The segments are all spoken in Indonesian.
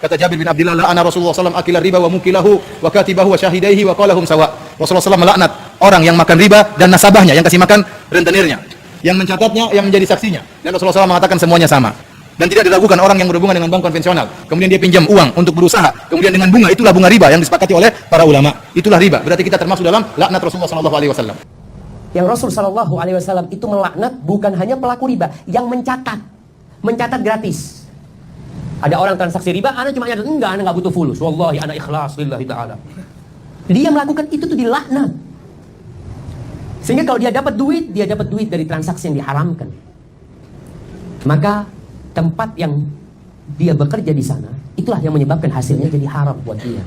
Kata Jabir bin Abdullah, la'ana Rasulullah SAW akila riba wa mukilahu wa katibahu wa syahidaihi wa qalahum sawa. Rasulullah SAW melaknat orang yang makan riba dan nasabahnya, yang kasih makan rentenirnya, yang mencatatnya, yang menjadi saksinya. Dan Rasulullah SAW mengatakan semuanya sama. Dan tidak diragukan orang yang berhubungan dengan bank konvensional, kemudian dia pinjam uang untuk berusaha, kemudian dengan bunga, itulah bunga riba yang disepakati oleh para ulama. Itulah riba. Berarti kita termasuk dalam laknat Rasulullah SAW. Yang Rasul SAW itu melaknat bukan hanya pelaku riba, yang mencatat gratis. Ada orang transaksi riba, anak cuma nyatat, enggak, anak nggak butuh fulus. Wallahi, anak ikhlas lillahi ta'ala. Dia melakukan itu tuh dilaknat. Sehingga kalau dia dapat duit dari transaksi yang diharamkan. Maka tempat yang dia bekerja di sana, itulah yang menyebabkan hasilnya jadi haram buat dia.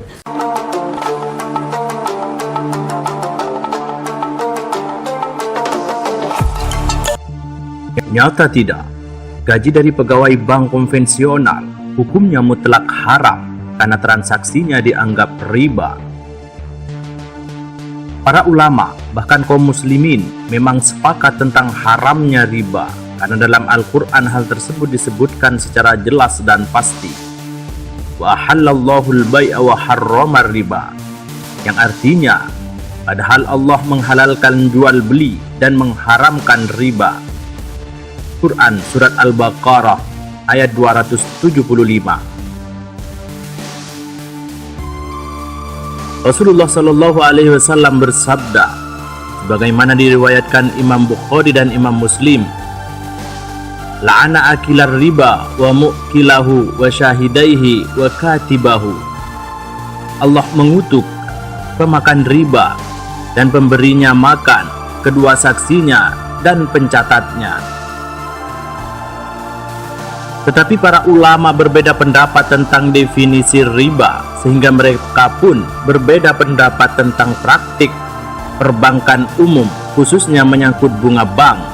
Nyata tidak, gaji dari pegawai bank konvensional hukumnya mutlak haram karena transaksinya dianggap riba. Para ulama, bahkan kaum muslimin, memang sepakat tentang haramnya riba, karena dalam Al-Quran hal tersebut disebutkan secara jelas dan pasti. Wa ahallallahu al-bai'a wa harramar riba, yang artinya, padahal Allah menghalalkan jual beli dan mengharamkan riba. Quran Surat Al-Baqarah ayat 275. Rasulullah Shallallahu Alaihi Wasallam bersabda, sebagaimana diriwayatkan Imam Bukhari dan Imam Muslim, la'ana akilar riba wa mu'kilahu wa syahidaihi wa katibahu. Allah mengutuk pemakan riba dan pemberinya makan, kedua saksinya dan pencatatnya. Tetapi para ulama berbeda pendapat tentang definisi riba, sehingga mereka pun berbeda pendapat tentang praktik perbankan umum, khususnya menyangkut bunga bank.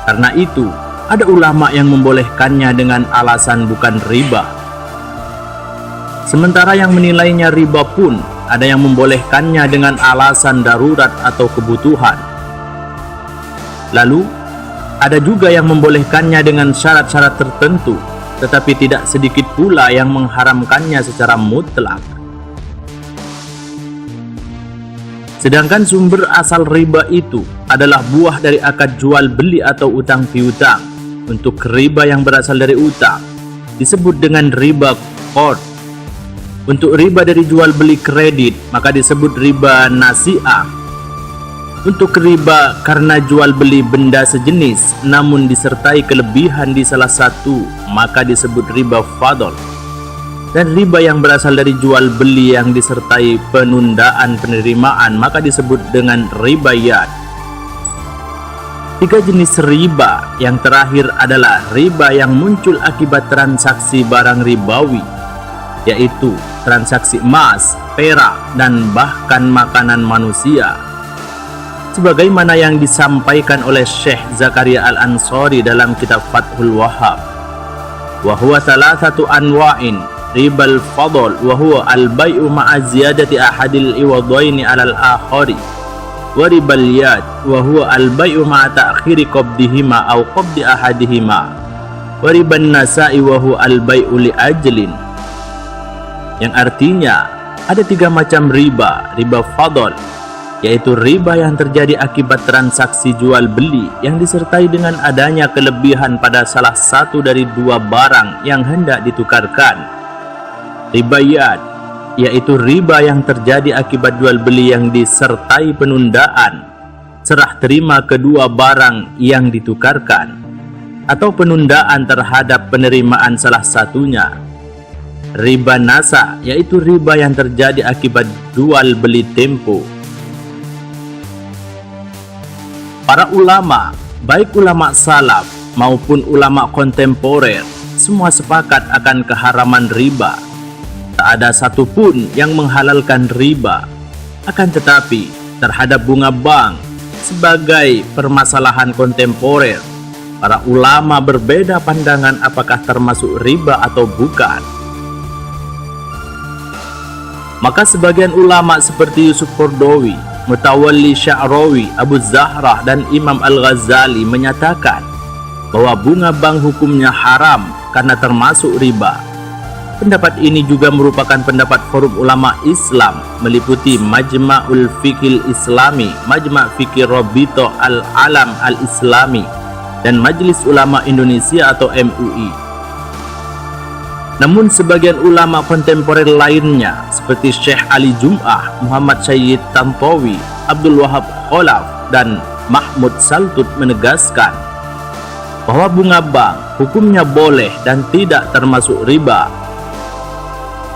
Karena itu, ada ulama yang membolehkannya dengan alasan bukan riba. Sementara yang menilainya riba pun ada yang membolehkannya dengan alasan darurat atau kebutuhan. Lalu, ada juga yang membolehkannya dengan syarat-syarat tertentu, tetapi tidak sedikit pula yang mengharamkannya secara mutlak. Sedangkan sumber asal riba itu adalah buah dari akad jual beli atau utang piutang. Untuk riba yang berasal dari utang disebut dengan riba qard. Untuk riba dari jual beli kredit maka disebut riba nasi'ah. Untuk riba karena jual beli benda sejenis namun disertai kelebihan di salah satu maka disebut riba fadl. Dan riba yang berasal dari jual beli yang disertai penundaan penerimaan maka disebut dengan riba yad. Tiga jenis riba yang terakhir adalah riba yang muncul akibat transaksi barang ribawi, yaitu transaksi emas, perak, dan bahkan makanan manusia. Sebagaimana yang disampaikan oleh Syekh Zakaria Al-Ansari dalam kitab Fathul Wahhab, wa huwa thalathatu anwa'in ribal fadl wa huwa al-bai'u ma'a ziyadati ahadil iwadaini 'alal akhari wa ribal yad wa huwa al-bai'u ma'a ta'khiri qabdihima aw qabdi ahadihima wa riban nasa'i wa huwa al-bai'u li ajlin. Yang artinya ada tiga macam riba. Riba fadl, yaitu riba yang terjadi akibat transaksi jual beli yang disertai dengan adanya kelebihan pada salah satu dari dua barang yang hendak ditukarkan. Riba yad, yaitu riba yang terjadi akibat jual beli yang disertai penundaan serah terima kedua barang yang ditukarkan atau penundaan terhadap penerimaan salah satunya. Riba nasa, yaitu riba yang terjadi akibat jual beli tempo. Para ulama, baik ulama salaf maupun ulama kontemporer, semua sepakat akan keharaman riba. Tak ada satupun yang menghalalkan riba. Akan tetapi, terhadap bunga bank sebagai permasalahan kontemporer, para ulama berbeda pandangan apakah termasuk riba atau bukan. Maka sebagian ulama seperti Yusuf Qaradawi, Mutawalli Sya'rawi, Abu Zahrah, dan Imam Al-Ghazali menyatakan bahwa bunga bank hukumnya haram karena termasuk riba. Pendapat ini juga merupakan pendapat Forum Ulama Islam meliputi Majma'ul Fiqhil Islami, Majma' Fiqh Rabito Al-Alam Al-Islami, dan Majelis Ulama Indonesia atau MUI. Namun sebagian ulama kontemporer lainnya seperti Syekh Ali Jum'ah, Muhammad Syed Tantowi, Abdul Wahab Kholaf, dan Mahmud Saltut menegaskan bahwa bunga bank hukumnya boleh dan tidak termasuk riba.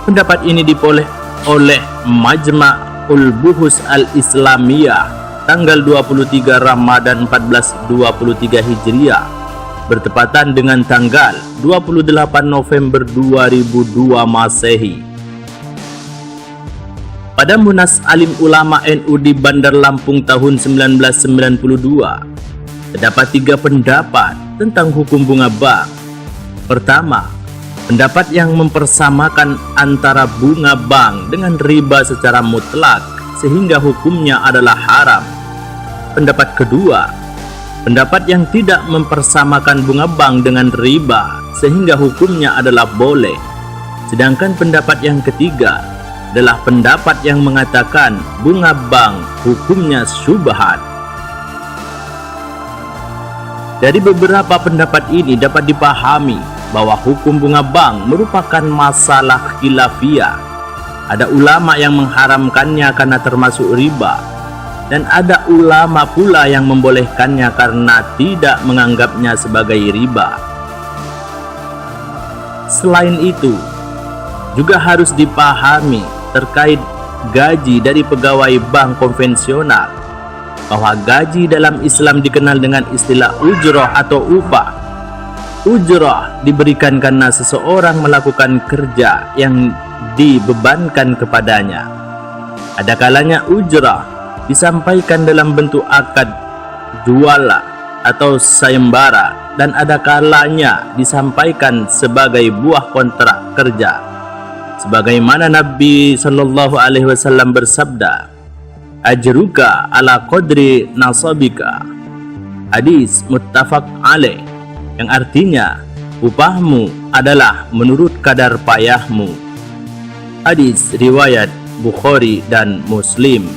Pendapat ini diperoleh oleh Majma'ul Buhus Al-Islamiyah tanggal 23 Ramadan 1423 Hijriah bertepatan dengan tanggal 28 November 2002 Masehi. Pada Munas Alim Ulama NU di Bandar Lampung tahun 1992 terdapat 3 pendapat tentang hukum bunga bank. Pertama, pendapat yang mempersamakan antara bunga bank dengan riba secara mutlak sehingga hukumnya adalah haram. Pendapat kedua, pendapat yang tidak mempersamakan bunga bank dengan riba sehingga hukumnya adalah boleh. Sedangkan pendapat yang ketiga adalah pendapat yang mengatakan bunga bank hukumnya syubhat. Dari beberapa pendapat ini dapat dipahami bahwa hukum bunga bank merupakan masalah khilafiyah. Ada ulama yang mengharamkannya karena termasuk riba, dan ada ulama pula yang membolehkannya karena tidak menganggapnya sebagai riba. Selain itu, juga harus dipahami terkait gaji dari pegawai bank konvensional, bahwa gaji dalam Islam dikenal dengan istilah ujrah atau upah. Ujrah diberikan karena seseorang melakukan kerja yang dibebankan kepadanya. Ada kalanya ujrah disampaikan dalam bentuk akad juala atau sayembara, dan ada kalanya disampaikan sebagai buah kontrak kerja. Sebagaimana Nabi Shallallahu Alaihi Wasallam bersabda, "Ajruka ala qadri nasabika." Hadis muttafaq alaih, yang artinya upahmu adalah menurut kadar payahmu. Hadis riwayat Bukhari dan Muslim.